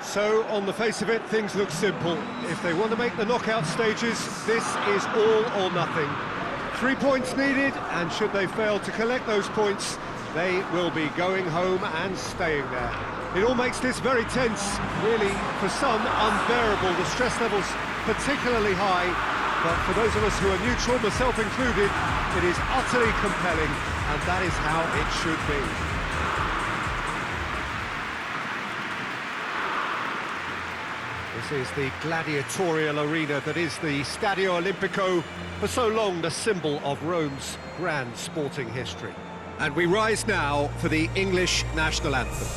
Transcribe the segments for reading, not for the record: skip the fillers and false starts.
So, on the face of it, things look simple. If they want to make the knockout stages, this is all or nothing. 3 points needed, and should they fail to collect those points, they will be going home and staying there. It all makes this very tense, really, for some, unbearable. The stress levels particularly high, but for those of us who are neutral, myself included, it is utterly compelling, and that is how it should be. This is the gladiatorial arena that is the Stadio Olimpico, for so long the symbol of Rome's grand sporting history. And we rise now for the English national anthem.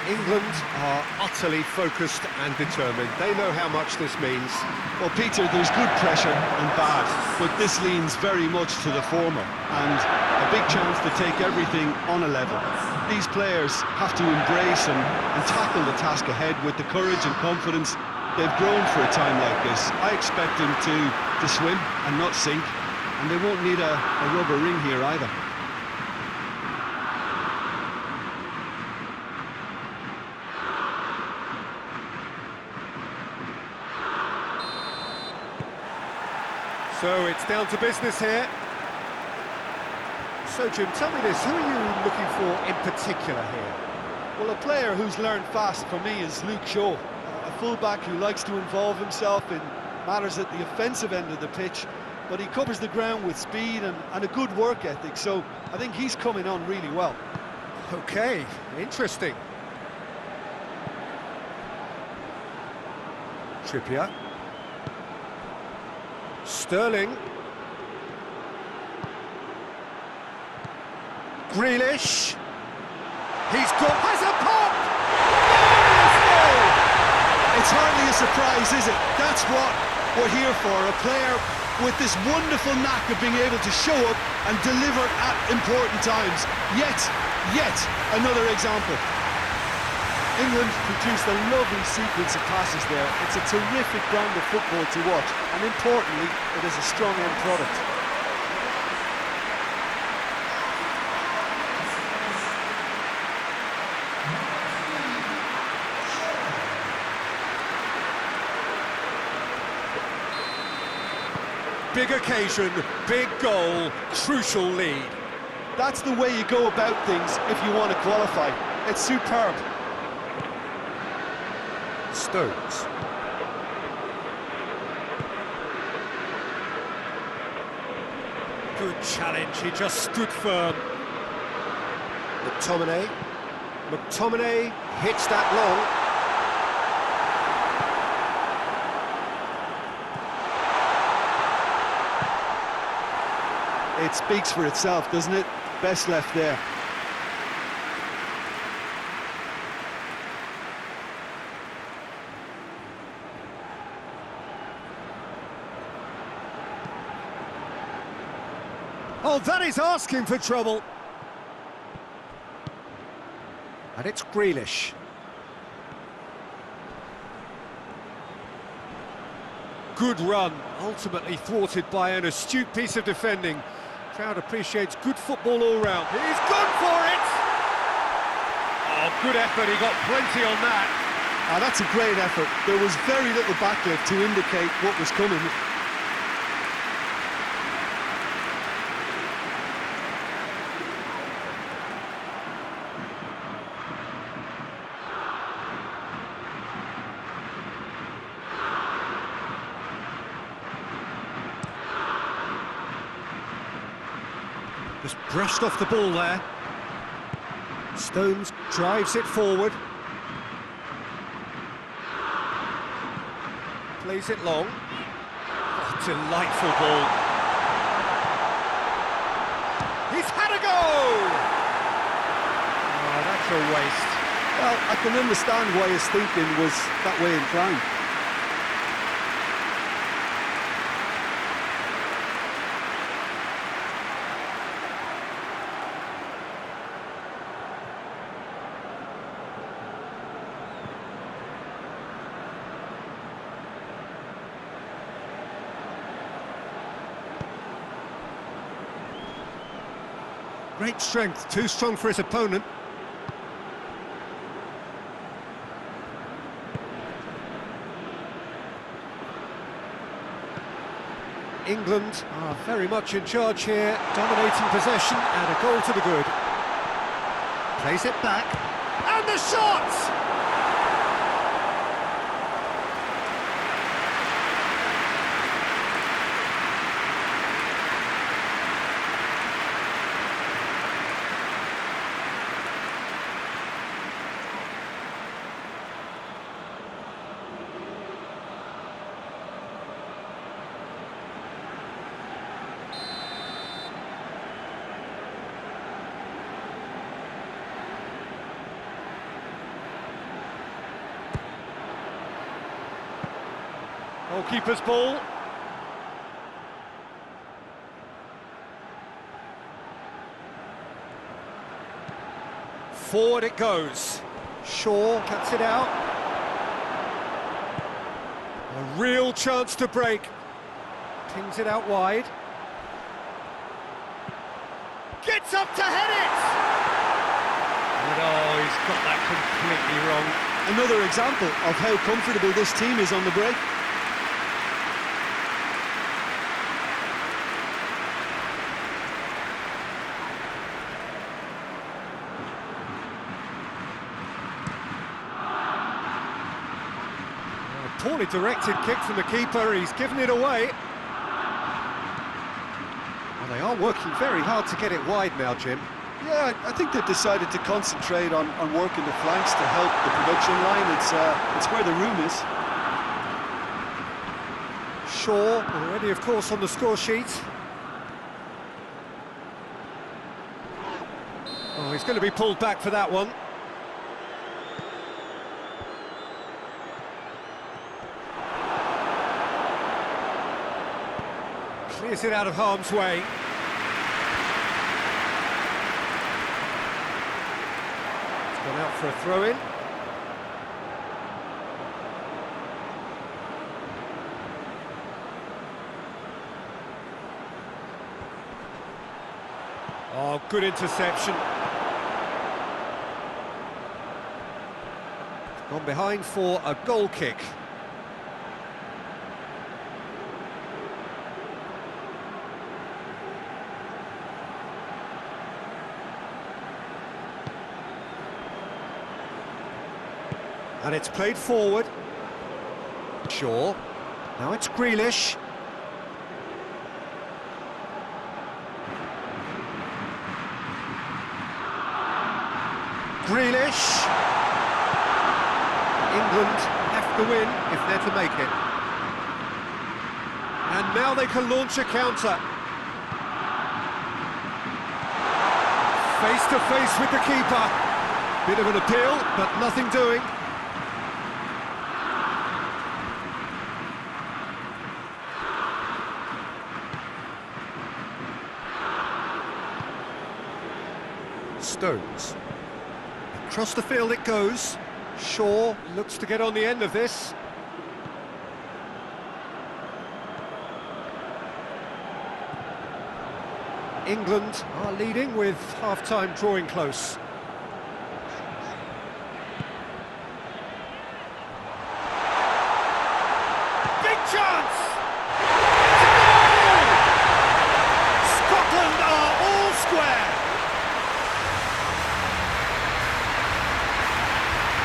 England are utterly focused and determined. They know how much this means. Well, Peter, there's good pressure and bad, but this leans very much to the former, and a big chance to take everything on a level. These players have to embrace and tackle the task ahead with the courage and confidence they've grown for a time like this. I expect them to swim and not sink, and they won't need a rubber ring here either. So it's down to business here. So Jim, tell me this, who are you looking for in particular here? Well, a player who's learned fast for me is Luke Shaw, a fullback who likes to involve himself in matters at the offensive end of the pitch, but he covers the ground with speed and a good work ethic, so I think he's coming on really well. Okay, interesting. Trippier. Sterling. Grealish. Has a pop! It's hardly a surprise, is it? That's what we're here for, a player with this wonderful knack of being able to show up and deliver at important times. Yet another example. England produced a lovely sequence of passes there. It's a terrific brand of football to watch, and importantly, it is a strong end product. Big occasion, big goal, crucial lead. That's the way you go about things if you want to qualify. It's superb. Stones. Good challenge, he just stood firm. McTominay hits that long. It speaks for itself, doesn't it? Best left there. Oh, that is asking for trouble. And it's Grealish. Good run, ultimately thwarted by an astute piece of defending. Crowd appreciates good football all round. He's gone for it! Oh, good effort, he got plenty on that. That's a great effort. There was very little backlift to indicate what was coming. Just brushed off the ball there. Stones drives it forward. Plays it long. Oh, delightful ball. He's had a go! Oh, that's a waste. Well, I can understand why his thinking was that way inclined. Great strength, too strong for his opponent. England are very much in charge here, dominating possession and a goal to the good. Plays it back, and the shot! Goalkeeper's ball. Forward it goes. Shaw cuts it out. A real chance to break. Pings it out wide. Gets up to head it! And oh, he's got that completely wrong. Another example of how comfortable this team is on the break. Poorly directed kick from the keeper, he's given it away. Well, they are working very hard to get it wide now, Jim. Yeah, I think they've decided to concentrate on working the flanks to help the production line. It's where the room is. Shaw already, of course, on the score sheet. Oh, he's going to be pulled back for that one. Clears it out of harm's way. It's gone out for a throw-in. Oh, good interception. Gone behind for a goal kick. And it's played forward. Shaw. Now it's Grealish. Grealish. England have to win if they're to make it. And now they can launch a counter. Face to face with the keeper. Bit of an appeal, but nothing doing. Stones. Across the field it goes. Shaw looks to get on the end of this. England are leading with half-time drawing close. Big chance! Scotland are all square!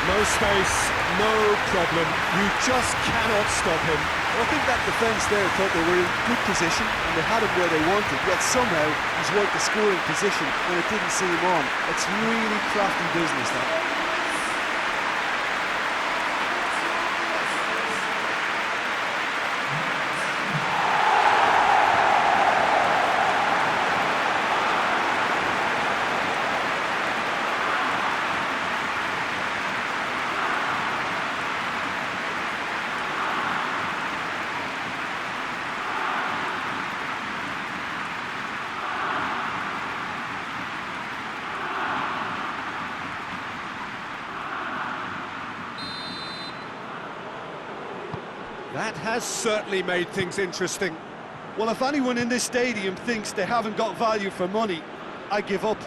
No space, no problem. You just cannot stop him. I think that defence there thought they were in good position and they had him where they wanted, yet somehow he's worked the scoring position when it didn't see him on. It's really crafty business, that. That has certainly made things interesting. Well, if anyone in this stadium thinks they haven't got value for money, I give up.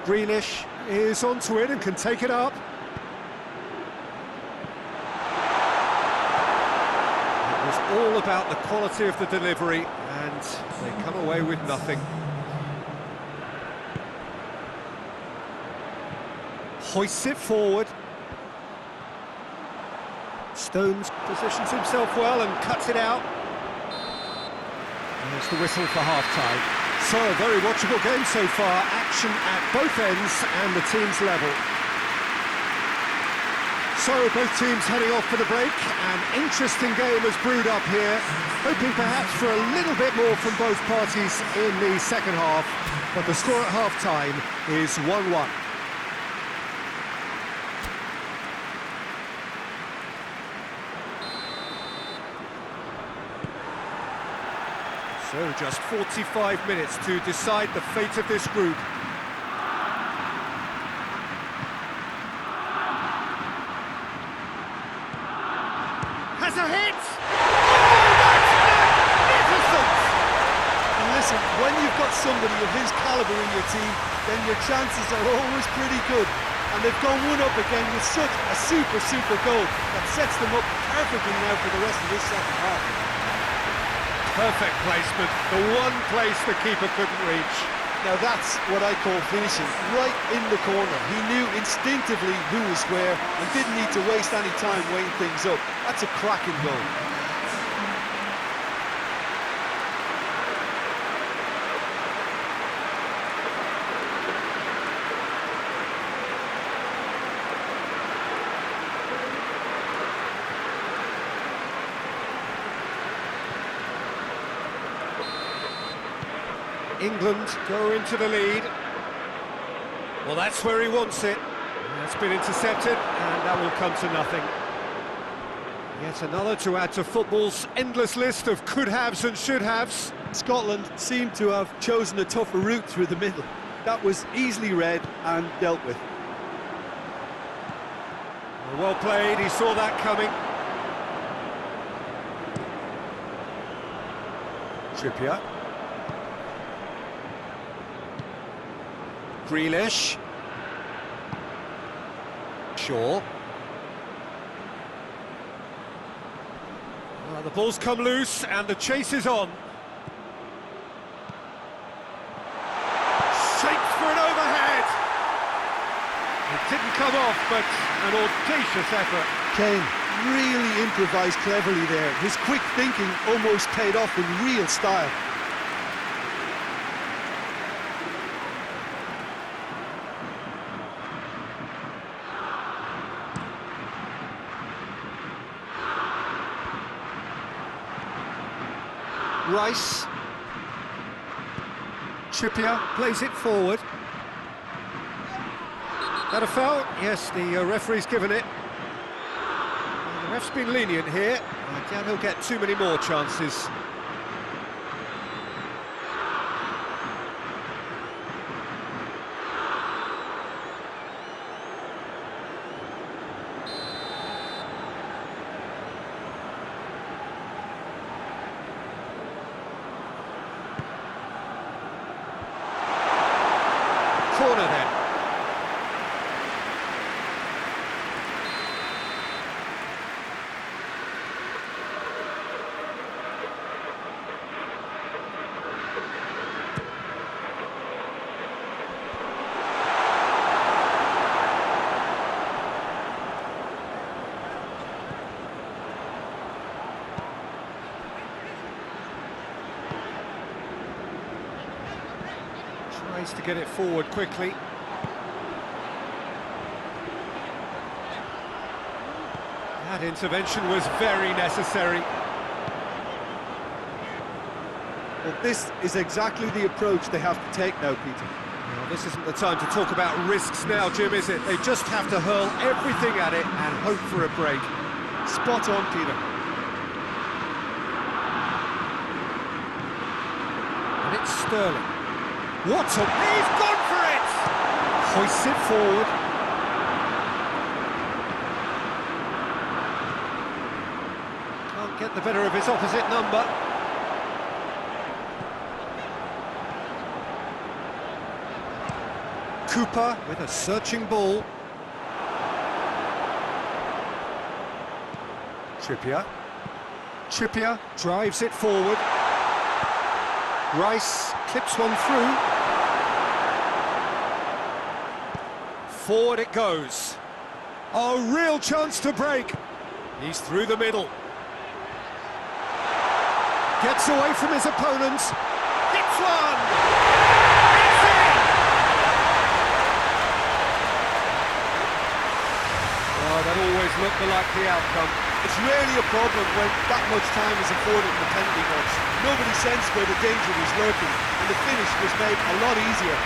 Grealish is onto it and can take it up. It was all about the quality of the delivery, and they come away with nothing. Hoists it forward. Stones positions himself well and cuts it out. There's the whistle for half-time. So, a very watchable game so far. Action at both ends and the teams level. So, both teams heading off for the break. An interesting game has brewed up here. Hoping perhaps for a little bit more from both parties in the second half. But the score at half-time is 1-1. So just 45 minutes to decide the fate of this group. Has a hit! Oh, that's magnificent! And listen, when you've got somebody of his calibre in your team, then your chances are always pretty good. And they've gone one up again with such a super goal that sets them up perfectly now for the rest of this second half. Perfect placement, the one place the keeper couldn't reach. Now that's what I call finishing, right in the corner. He knew instinctively who was where and didn't need to waste any time weighing things up. That's a cracking goal. England go into the lead. Well, that's where he wants it. That's been intercepted, and that will come to nothing. Yet another to add to football's endless list of could-haves and should-haves. Scotland seemed to have chosen a tougher route through the middle. That was easily read and dealt with. Well played, he saw that coming. Trippier. Grealish. Shaw. Well, the ball's come loose and the chase is on. Shaped for an overhead. It didn't come off, but an audacious effort. Kane really improvised cleverly there. His quick thinking almost paid off in real style. Rice. Trippier plays it forward. That a foul? Yes, the referee's given it. The ref's been lenient here. I doubt he'll get too many more chances. Corner then. Tries to get it forward quickly. That intervention was very necessary. Well, this is exactly the approach they have to take now, Peter. Well, this isn't the time to talk about risks now, Jim, is it? They just have to hurl everything at it and hope for a break. Spot on, Peter. And it's Sterling. What a... He's gone for it! Hoists it forward. Can't get the better of his opposite number. Cooper with a searching ball. Trippier drives it forward. Rice clips one through. Forward it goes. A real chance to break. He's through the middle. Gets away from his opponents. Hits one! It's in! Oh, that always looked the likely outcome. It's rarely a problem when that much time is afforded in the penalty box. Nobody sensed where the danger was lurking, and the finish was made a lot easier.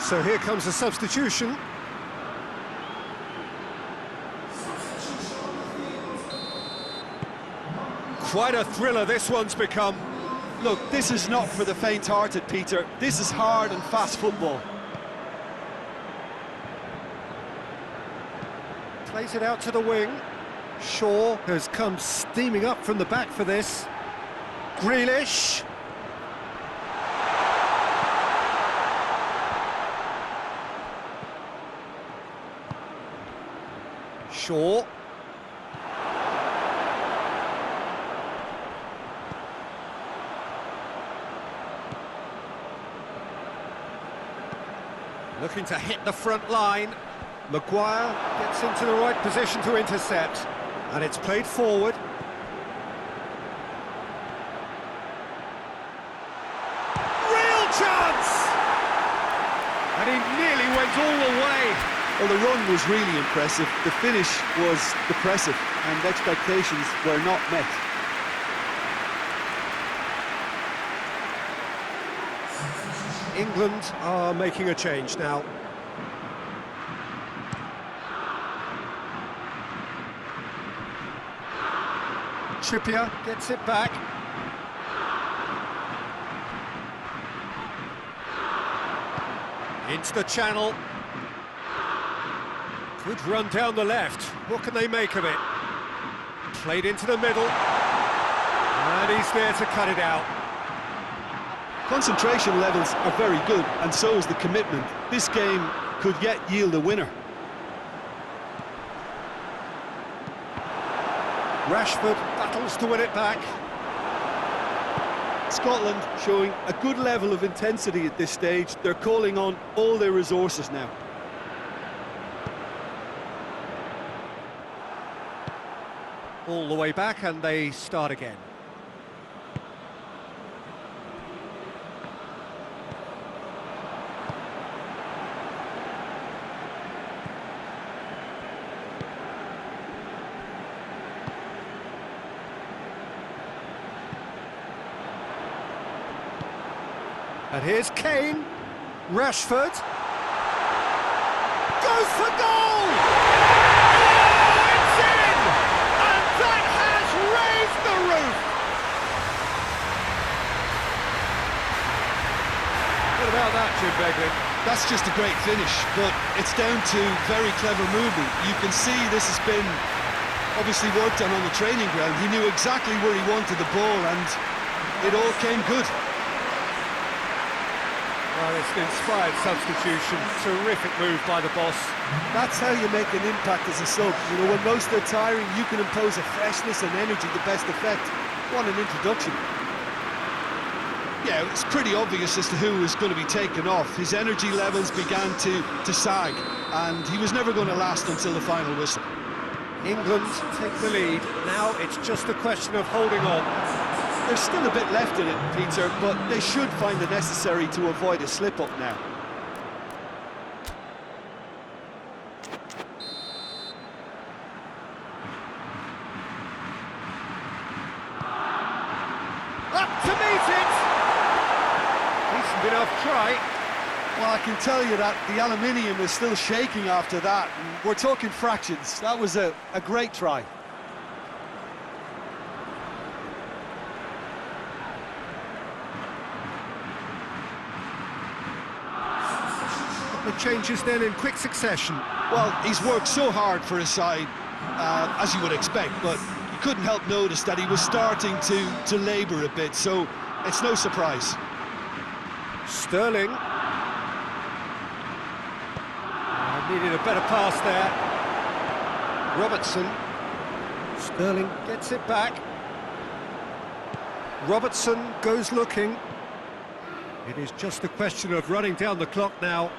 So here comes a substitution. Quite a thriller this one's become. Look, this is not for the faint-hearted, Peter. This is hard and fast football. Plays it out to the wing. Shaw has come steaming up from the back for this. Grealish. Shaw. Looking to hit the front line. Maguire gets into the right position to intercept. And it's played forward. Real chance! And he nearly went all the way. Well, the run was really impressive. The finish was depressive, and expectations were not met. England are making a change now. Trippier gets it back. Into the channel. Good run down the left. What can they make of it? Played into the middle. And he's there to cut it out. Concentration levels are very good, and so is the commitment. This game could yet yield a winner. Rashford battles to win it back. Scotland showing a good level of intensity at this stage. They're calling on all their resources now. All the way back, and they start again. And here's Kane. Rashford goes for goal! Oh, it's in! And that has raised the roof! What about that, Jim Beglin? That's just a great finish, but it's down to very clever movement. You can see this has been obviously worked on the training ground. He knew exactly where he wanted the ball, and it all came good. Well, it's an inspired substitution. Terrific move by the boss. That's how you make an impact as a sub. You know, when most are tiring, you can impose a freshness and energy to best effect. What an introduction. Yeah, it's pretty obvious as to who was going to be taken off. His energy levels began to sag, and he was never going to last until the final whistle. England take the lead. Now it's just a question of holding on. There's still a bit left in it, Peter, but they should find the necessary to avoid a slip-up now. tough try. Well, I can tell you that the aluminium is still shaking after that. And we're talking fractions. That was a great try. The changes then in quick succession. Well, he's worked so hard for his side, as you would expect, but you couldn't help notice that he was starting to labour a bit, so it's no surprise. Sterling. Needed a better pass there. Robertson. Sterling gets it back. Robertson goes looking. It is just a question of running down the clock now.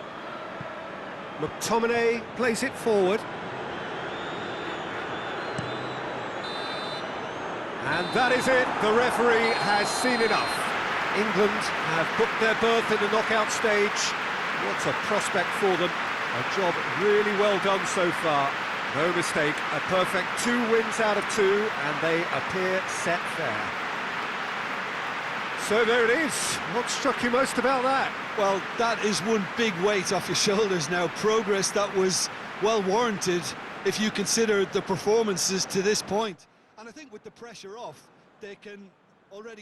McTominay plays it forward. And that is it. The referee has seen enough. England have booked their berth in the knockout stage. What a prospect for them. A job really well done so far. No mistake, a perfect 2 wins out of 2, and they appear set fair. So there it is. What struck you most about that? Well, that is one big weight off your shoulders now. Progress that was well warranted if you consider the performances to this point. And I think with the pressure off, they can already